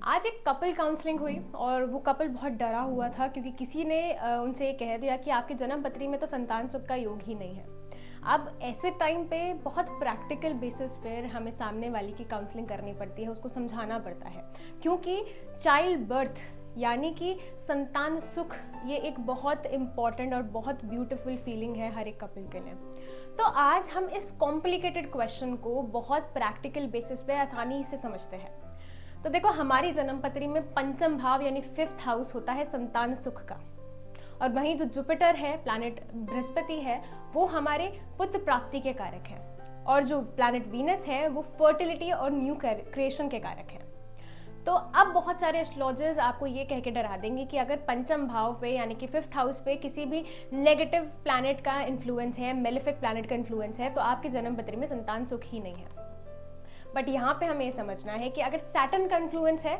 आज एक couple counselling हुई और वो कपल बहुत डरा हुआ था क्योंकि किसी ने उनसे ये कह दिया कि आपकी जन्म पत्री में तो संतान सुख का योग ही नहीं है। अब ऐसे टाइम पे बहुत प्रैक्टिकल बेसिस पर हमें सामने वाले की काउंसलिंग करनी पड़ती है, उसको समझाना पड़ता है, क्योंकि चाइल्ड बर्थ यानी कि संतान सुख ये एक बहुत इम्पॉर्टेंट और बहुत ब्यूटीफुल फीलिंग है हर एक कपल के लिए। तो आज हम इस कॉम्प्लिकेटेड क्वेश्चन को बहुत प्रैक्टिकल बेसिस पे आसानी से समझते हैं। तो देखो, हमारी जन्म पत्री में पंचम भाव यानी 5th हाउस होता है संतान सुख का, और वहीं जो जुपिटर है, प्लैनेट बृहस्पति है, वो हमारे पुत्र प्राप्ति के कारक है, और जो प्लैनेट वीनस है वो फर्टिलिटी और न्यू क्रिएशन के कारक है। तो अब बहुत सारे एस्ट्रोलॉजर्स आपको ये कह के डरा देंगे कि अगर पंचम भाव पे यानी कि 5th हाउस पे किसी भी नेगेटिव प्लैनेट का इन्फ्लुएंस है, मेलेफिक प्लैनेट का इन्फ्लुएंस है, तो आपकी जन्म पत्री में संतान सुख ही नहीं है। बट यहाँ पे हमें ये समझना है कि अगर सैटर्न का इन्फ्लुएंस है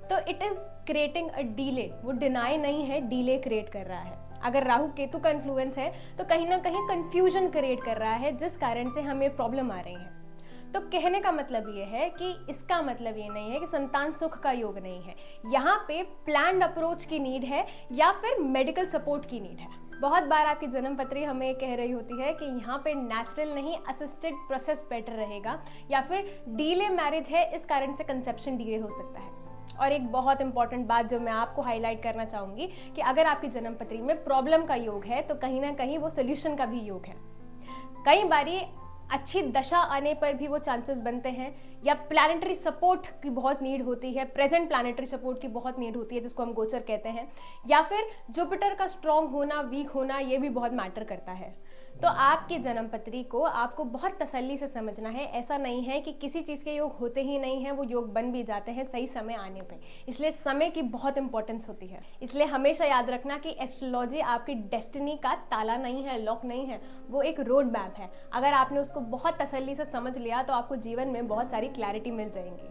तो it is creating a delay, वो डिनाई नहीं है, डीले क्रिएट कर रहा है। अगर राहु केतु का इन्फ्लुएंस है तो कहीं ना कहीं कंफ्यूजन क्रिएट कर रहा है, जिस कारण से हमें प्रॉब्लम आ रही है। तो कहने का मतलब ये है कि इसका मतलब ये नहीं है कि संतान सुख का योग नहीं है, यहाँ पे प्लान्ड अप्रोच की नीड है या फिर मेडिकल सपोर्ट की नीड है। बहुत बार आपकी जन्म पत्री हमें कह रही होती है कि यहाँ पे नेचुरल नहीं असिस्टेड प्रोसेस बेटर रहेगा, या फिर डीले मैरिज है, इस कारण से कंसेप्शन डीले हो सकता है। और एक बहुत इंपॉर्टेंट बात जो मैं आपको हाईलाइट करना चाहूंगी कि अगर आपकी जन्म पत्री में प्रॉब्लम का योग है तो कहीं ना कहीं वो सोल्यूशन का भी योग है। कई बारी अच्छी दशा आने पर भी वो चांसेस बनते हैं, या प्लैनेटरी सपोर्ट की बहुत नीड होती है, प्रेजेंट प्लैनेटरी सपोर्ट की बहुत नीड होती है, जिसको हम गोचर कहते हैं, या फिर जुपिटर का स्ट्रांग होना, वीक होना, ये भी बहुत मैटर करता है। तो आपकी जन्म पत्री को आपको बहुत तसल्ली से समझना है। ऐसा नहीं है कि किसी चीज़ के योग होते ही नहीं है, वो योग बन भी जाते हैं सही समय आने पे। इसलिए समय की बहुत इंपॉर्टेंस होती है। इसलिए हमेशा याद रखना कि एस्ट्रोलॉजी आपकी डेस्टिनी का ताला नहीं है, लॉक नहीं है, वो एक रोड मैप है। अगर आपने उसको बहुत तसल्ली से समझ लिया तो आपको जीवन में बहुत सारी क्लैरिटी मिल जाएंगी।